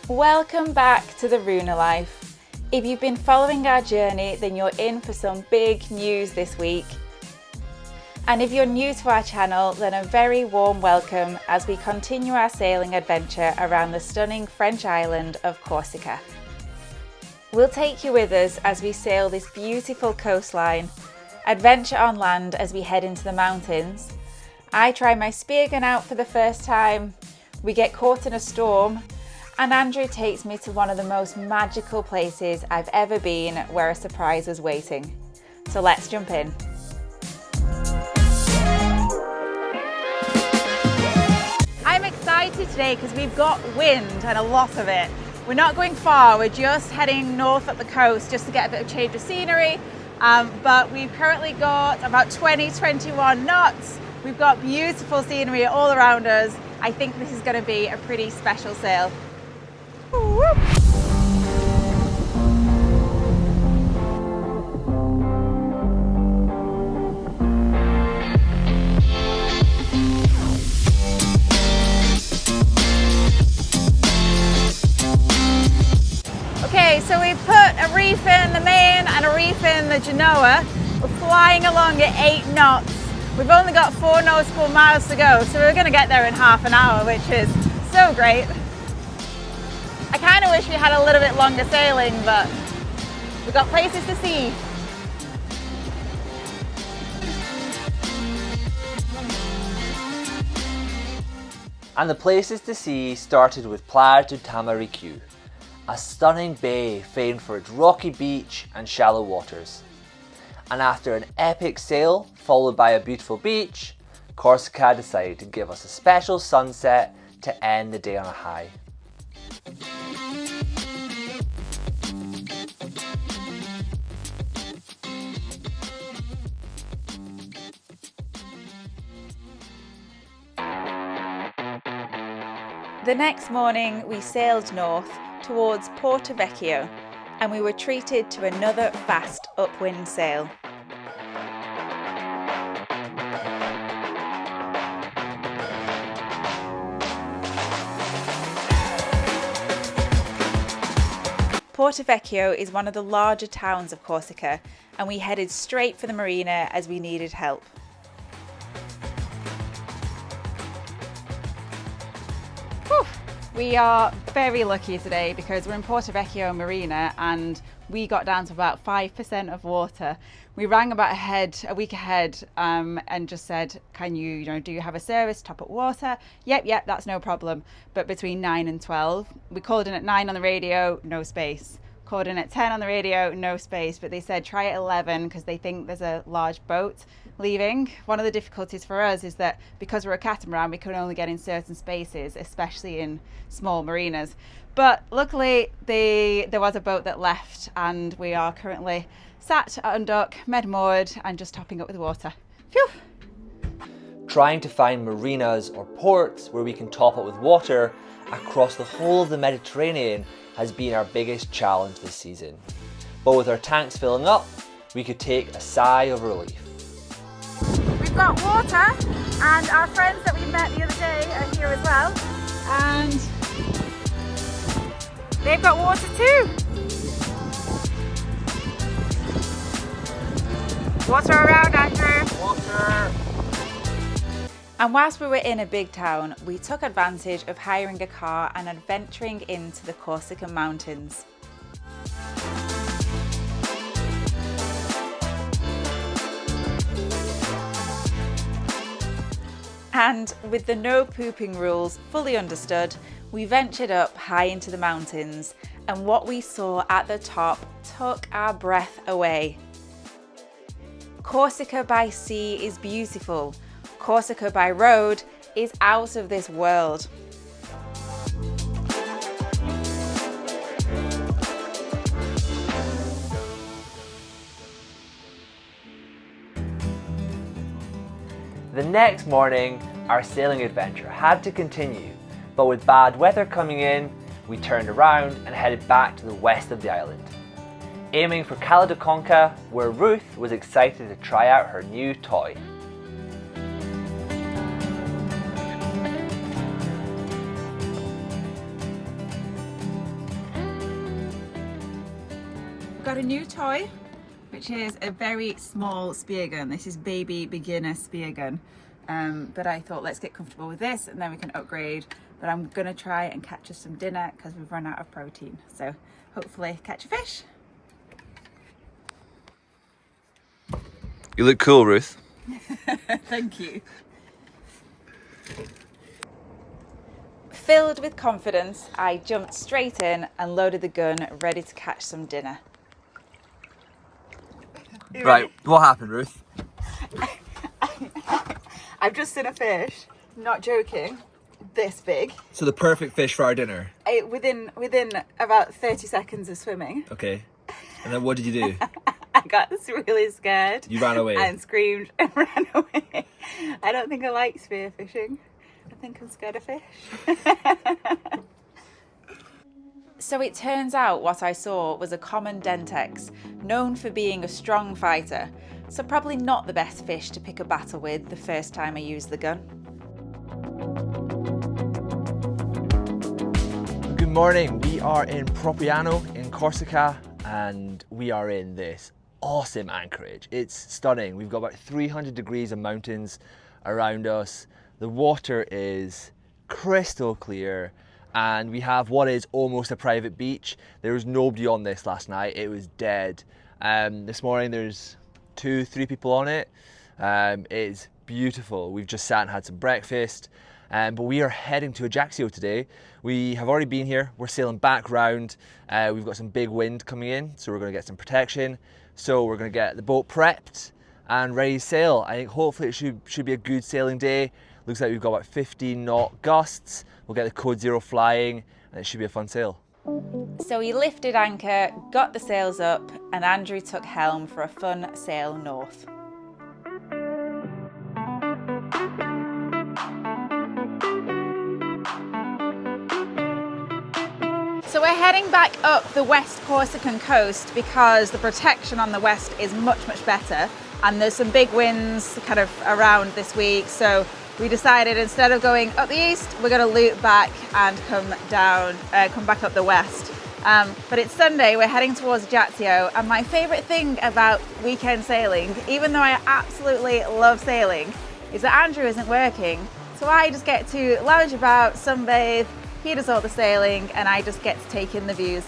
Welcome back to the Rúna Life. If you've been following our journey, then you're in for some big news this week. And if you're new to our channel, then a very warm welcome as we continue our sailing adventure around the stunning French island of Corsica. We'll take you with us as we sail this beautiful coastline, adventure on land as we head into the mountains. I try my spear gun out for the first time, we get caught in a storm, and Andrew takes me to one of the most magical places I've ever been where a surprise was waiting. So let's jump in. I'm excited today because we've got wind and a lot of it. We're not going far, we're just heading north up the coast just to get a bit of change of scenery. But we've currently got about 21 knots. We've got beautiful scenery all around us. I think this is going to be a pretty special sail. Whoop. Okay, so we've put a reef in the main and a reef in the Genoa. We're flying along at 8 knots. We've only got 4 nautical miles to go, so we're going to get there in half an hour, which is so great. I kind of wish we had a little bit longer sailing, but we've got places to see. And the places to see started with Plage de Tamaricciu, a stunning bay famed for its rocky beach and shallow waters. And after an epic sail, followed by a beautiful beach, Corsica decided to give us a special sunset to end the day on a high. The next morning we sailed north towards Porto Vecchio and we were treated to another fast upwind sail. Porto Vecchio is one of the larger towns of Corsica and we headed straight for the marina as we needed help. Whew. We are very lucky today because we're in Porto Vecchio Marina and we got down to about 5% of water. We rang about a week ahead and just said, can you, do you have a service, top up water? Yep, that's no problem. But between 9 and 12, we called in at 9 on the radio, no space. Called in at 10 on the radio, no space. But they said try at 11 because they think there's a large boat leaving. One of the difficulties for us is that because we're a catamaran, we can only get in certain spaces, especially in small marinas. But luckily there was a boat that left and we are currently sat on dock, med-moored and just topping up with water. Phew! Trying to find marinas or ports where we can top up with water across the whole of the Mediterranean has been our biggest challenge this season. But with our tanks filling up, we could take a sigh of relief. We've got water and our friends that we met the other day are here as well. And they've got water too. Water around, Andrew. Water. And whilst we were in a big town, we took advantage of hiring a car and adventuring into the Corsican mountains. And with the no pooping rules fully understood, we ventured up high into the mountains, and what we saw at the top took our breath away. Corsica by sea is beautiful. Corsica by road is out of this world. The next morning, our sailing adventure had to continue, but with bad weather coming in, we turned around and headed back to the west of the island, aiming for Calvi, where Ruth was excited to try out her new toy. got a new toy, which is a very small spear gun. This is baby beginner spear gun. But I thought, let's get comfortable with this and then we can upgrade. But I'm gonna try and catch us some dinner because we've run out of protein. So hopefully catch a fish. You look cool, Ruth. Thank you. Filled with confidence, I jumped straight in and loaded the gun, ready to catch some dinner. Right, what happened, Ruth? I've just seen a fish, not joking, this big. So the perfect fish for our dinner. Within about 30 seconds of swimming. Okay. And then what did you do? I got really scared. You ran away. And screamed and ran away. I don't think I like spearfishing. I think I'm scared of fish. So it turns out what I saw was a common dentex, known for being a strong fighter, so probably not the best fish to pick a battle with the first time I used the gun. Good morning, we are in Propriano in Corsica and we are in this awesome anchorage. It's stunning. We've got about 300 degrees of mountains around us. The water is crystal clear and we have what is almost a private beach. There was nobody on this last night, it was dead. This morning there's 2-3 people on it. It's beautiful. We've just sat and had some breakfast, but we are heading to Ajaccio today. We have already been here, we're sailing back round. We've got some big wind coming in, so we're gonna get some protection. So we're gonna get the boat prepped and ready to sail. I think hopefully it should be a good sailing day. Looks like we've got about 15 knot gusts. We'll get the code 0 flying and it should be a fun sail. So we lifted anchor, got the sails up, and Andrew took helm for a fun sail north. So we're heading back up the West Corsican coast because the protection on the west is much better, and there's some big winds kind of around this week, so we decided instead of going up the east, we're going to loop back and come back up the west. But it's Sunday, we're heading towards Ajaccio, and my favourite thing about weekend sailing, even though I absolutely love sailing, is that Andrew isn't working. So I just get to lounge about, sunbathe, he does all the sailing, and I just get to take in the views.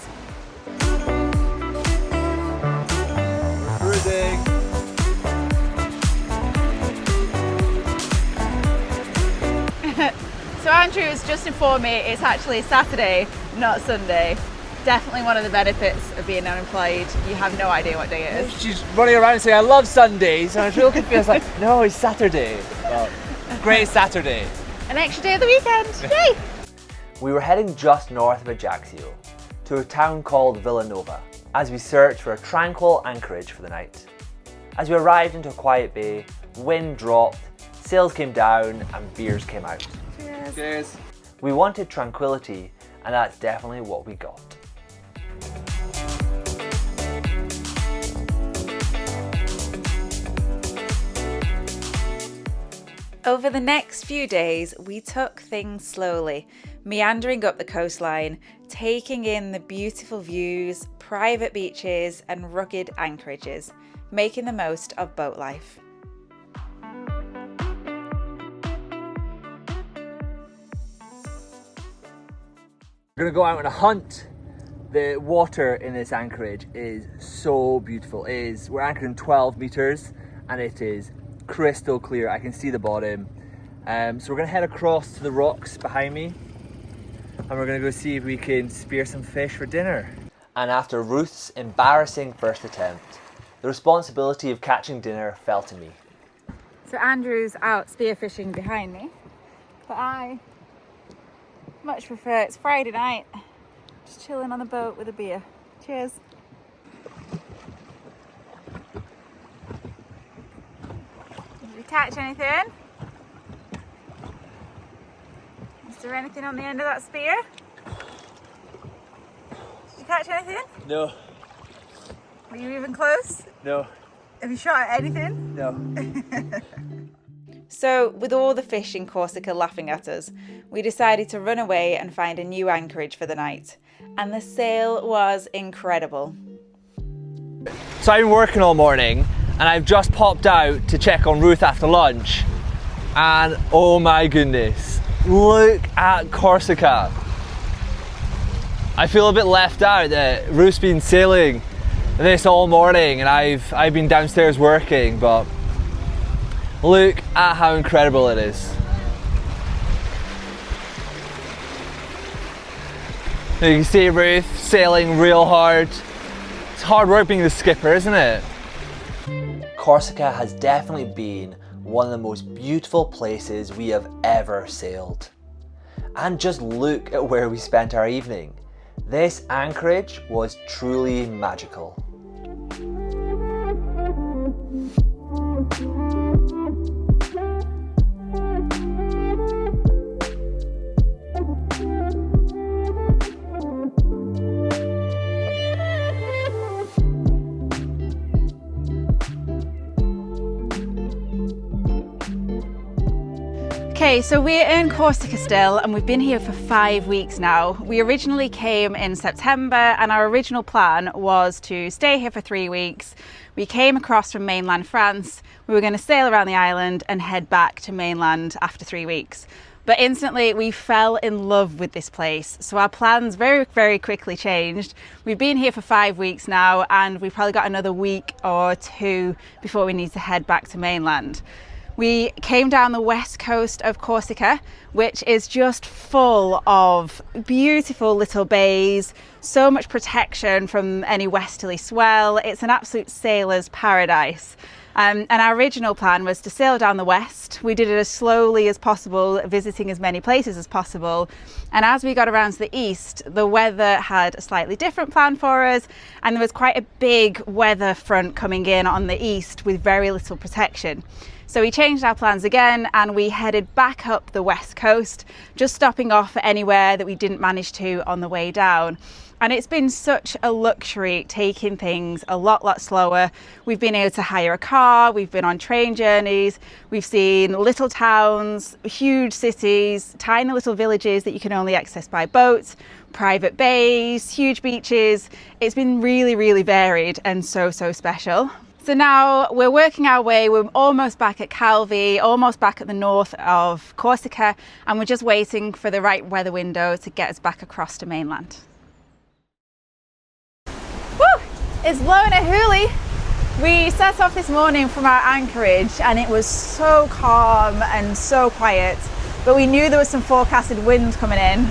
Cruising. So Andrew has just informed me it's actually Saturday, not Sunday. Definitely one of the benefits of being unemployed. You have no idea what day it is. She's running around saying, I love Sundays, and I was real confused, like, no, it's Saturday. Well, great Saturday. An extra day of the weekend, yay! We were heading just north of Ajaccio, to a town called Villanova, as we searched for a tranquil anchorage for the night. As we arrived into a quiet bay, wind dropped, sails came down, and beers came out. Cheers. Cheers. We wanted tranquility, and that's definitely what we got. Over the next few days, we took things slowly, meandering up the coastline, taking in the beautiful views, private beaches, and rugged anchorages, making the most of boat life. We're gonna go out on a hunt. The water in this anchorage is so beautiful. We're anchored in 12 meters and it is crystal clear. I can see the bottom. So we're gonna head across to the rocks behind me and we're gonna go see if we can spear some fish for dinner. And after Ruth's embarrassing first attempt, the responsibility of catching dinner fell to me. So Andrew's out spearfishing behind me, but I much prefer, it's Friday night, just chilling on the boat with a beer. Cheers. Did you catch anything? Is there anything on the end of that spear? Did you catch anything? No. Were you even close? No. Have you shot at anything? No. So, with all the fish in Corsica laughing at us, we decided to run away and find a new anchorage for the night. And the sail was incredible. So I've been working all morning and I've just popped out to check on Ruth after lunch, and oh my goodness, look at Corsica. I feel a bit left out that Ruth's been sailing this all morning and I've been downstairs working, but look at how incredible it is. You can see Ruth sailing real hard. It's hard work being the skipper, isn't it? Corsica has definitely been one of the most beautiful places we have ever sailed. And just look at where we spent our evening. This anchorage was truly magical. Okay, so we're in Corsica still and we've been here for 5 weeks now. We originally came in September and our original plan was to stay here for 3 weeks. We came across from mainland France. We were going to sail around the island and head back to mainland after 3 weeks. But instantly we fell in love with this place. So our plans very, very quickly changed. We've been here for 5 weeks now and we've probably got another week or two before we need to head back to mainland. We came down the west coast of Corsica, which is just full of beautiful little bays, so much protection from any westerly swell. It's an absolute sailor's paradise. And our original plan was to sail down the west. We did it as slowly as possible, visiting as many places as possible. And as we got around to the east, the weather had a slightly different plan for us. And there was quite a big weather front coming in on the east with very little protection. So we changed our plans again and we headed back up the west coast, just stopping off at anywhere that we didn't manage to on the way down. And it's been such a luxury taking things a lot slower. We've been able to hire a car, we've been on train journeys, we've seen little towns, huge cities, tiny little villages that you can only access by boat, private bays, huge beaches. It's been really, really varied and so special. So now we're working our way, we're almost back at Calvi, almost back at the north of Corsica, and we're just waiting for the right weather window to get us back across to mainland. Woo! It's blowing a hoolie. We set off this morning from our anchorage and it was so calm and so quiet, but we knew there was some forecasted wind coming in.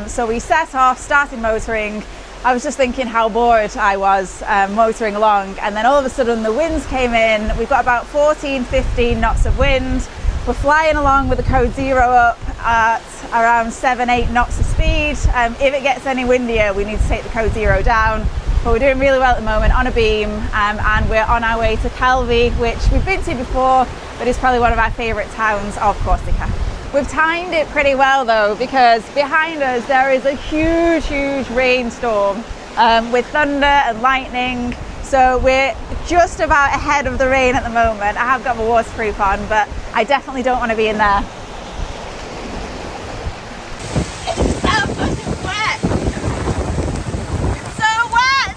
So we set off, started motoring. I was just thinking how bored I was motoring along, and then all of a sudden the winds came in. We've got about 14-15 knots of wind. We're flying along with the code 0 up at around 7-8 knots of speed. If it gets any windier, we need to take the code 0 down. But we're doing really well at the moment on a beam, and we're on our way to Calvi, which we've been to before, but it's probably one of our favourite towns of Corsica. We've timed it pretty well though, because behind us there is a huge rainstorm with thunder and lightning. So we're just about ahead of the rain at the moment. I have got my waterproof on, but I definitely don't want to be in there. It's so fucking wet! It's so wet!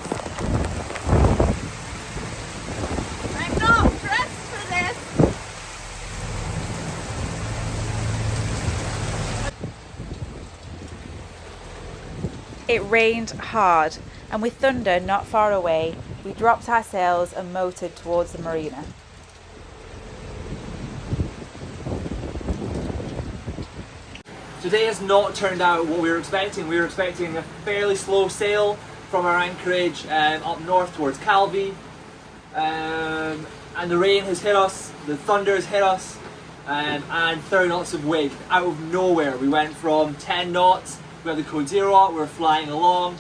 I'm not dressed for this! It rained hard, and with thunder not far away, we dropped our sails and motored towards the marina. Today has not turned out what we were expecting. We were expecting a fairly slow sail from our anchorage up north towards Calvi, and the rain has hit us, the thunder has hit us, and 30 knots of wind out of nowhere. We went from 10 knots, we had the code 0 out, we were flying along,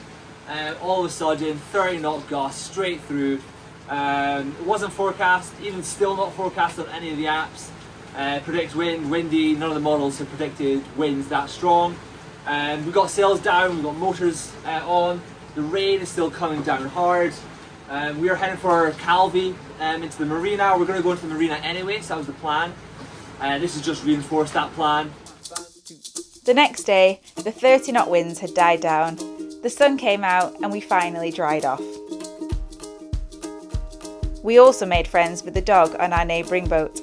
and all of a sudden 30 knot gusts straight through. It wasn't forecast, even still not forecast on any of the apps. Predict wind, windy, none of the models have predicted winds that strong. We've got sails down, we've got motors on, the rain is still coming down hard. We are heading for Calvi into the marina. We're going to go into the marina anyway, so that was the plan. This has just reinforced that plan. The next day, the 30 knot winds had died down, the sun came out and we finally dried off. We also made friends with the dog on our neighbouring boat.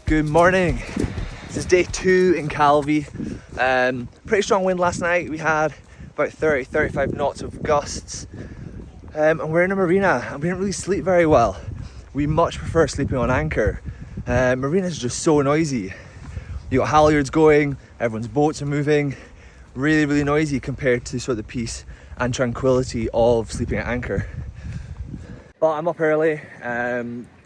Good morning. This is day 2 in Calvi. Pretty strong wind last night. We had about 30-35 knots of gusts. And we're in a marina and we didn't really sleep very well. We much prefer sleeping on anchor. Marinas are just so noisy. You got halyards going, everyone's boats are moving. Really noisy compared to sort of the peace and tranquility of sleeping at anchor. But I'm up early.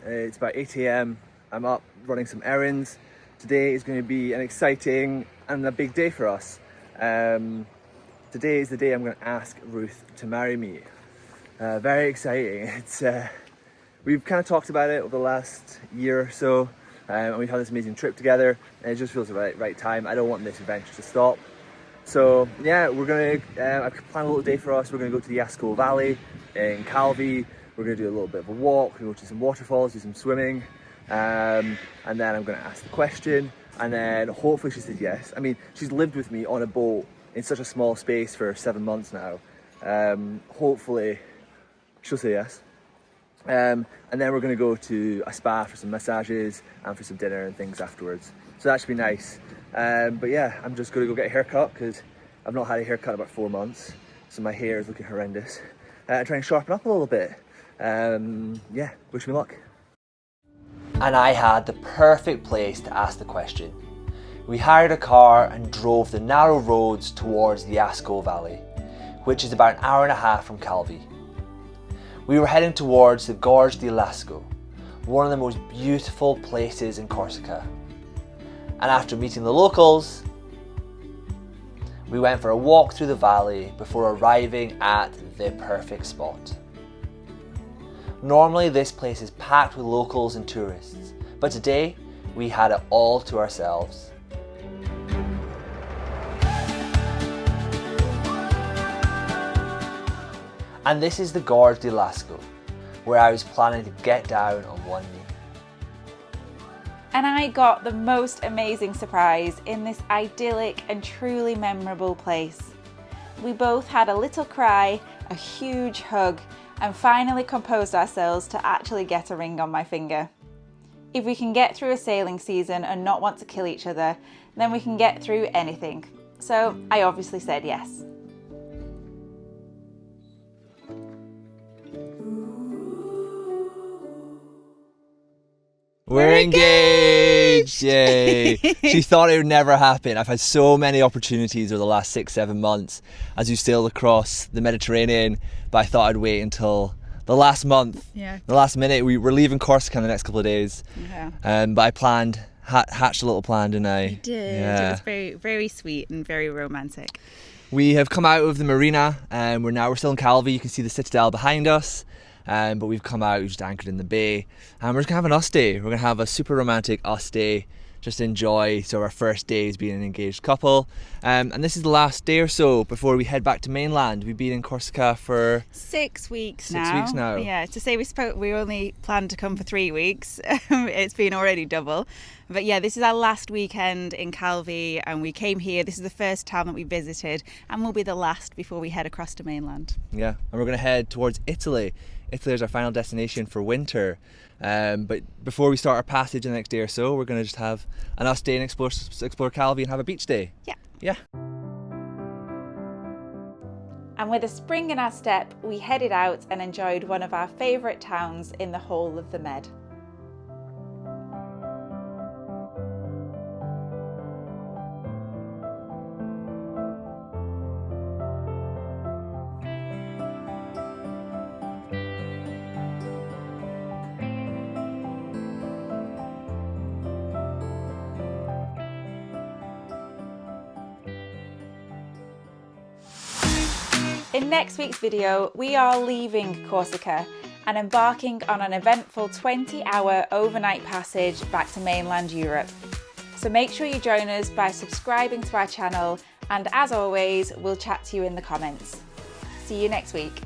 It's about 8 AM. I'm up running some errands. Today is going to be an exciting and a big day for us. Today is the day I'm going to ask Ruth to marry me. Very exciting. We've kind of talked about it over the last year or so, and we've had this amazing trip together, and it just feels the right time. I don't want this adventure to stop. So yeah, we're going to, I've planned a little day for us. We're going to go to the Ascot Valley in Calvi. We're going to do a little bit of a walk. We're going to go to some waterfalls, do some swimming. And then I'm going to ask the question, and then hopefully she says yes. I mean, she's lived with me on a boat in such a small space for 7 months now. Hopefully she'll say yes. And then we're going to go to a spa for some massages and for some dinner and things afterwards. So that should be nice. But yeah, I'm just going to go get a haircut because I've not had a haircut in about 4 months. So my hair is looking horrendous. Try and sharpen up a little bit. Yeah, wish me luck. And I had the perfect place to ask the question. We hired a car and drove the narrow roads towards the Ascot Valley, which is about an hour and a half from Calvi. We were heading towards the Gorge de Lascaux, one of the most beautiful places in Corsica. And after meeting the locals, we went for a walk through the valley before arriving at the perfect spot. Normally this place is packed with locals and tourists, but today we had it all to ourselves. And this is the Gorge de Lascaux, where I was planning to get down on one knee. And I got the most amazing surprise in this idyllic and truly memorable place. We both had a little cry, a huge hug, and finally composed ourselves to actually get a ring on my finger. If we can get through a sailing season and not want to kill each other, then we can get through anything. So I obviously said yes. We're engaged! Yay! She thought it would never happen. I've had so many opportunities over the last 6-7 months as you sailed across the Mediterranean, but I thought I'd wait until the last month. Yeah. The last minute. We were leaving Corsica in the next couple of days. Yeah. But I planned, hatched a little plan, didn't I? You did. Yeah. It was very sweet and very romantic. We have come out of the marina and we're still in Calvi. You can see the citadel behind us. But we've come out, we've just anchored in the bay, and we're just gonna have an us day. We're gonna have a super romantic us day, just enjoy. So our first day is being an engaged couple, and this is the last day or so before we head back to mainland. We've been in Corsica for 6 weeks now. 6 weeks now. Yeah, to say we only planned to come for 3 weeks. It's been already double. But yeah, this is our last weekend in Calvi, and we came here. This is the first town that we visited, and will be the last before we head across to mainland. Yeah, and we're gonna head towards Italy. Italy is our final destination for winter. But before we start our passage in the next day or so, we're going to just have an us day and explore Calvi and have a beach day. Yeah. Yeah. And with a spring in our step, we headed out and enjoyed one of our favourite towns in the whole of the Med. In next week's video, we are leaving Corsica and embarking on an eventful 20-hour overnight passage back to mainland Europe. So make sure you join us by subscribing to our channel, and as always, we'll chat to you in the comments. See you next week.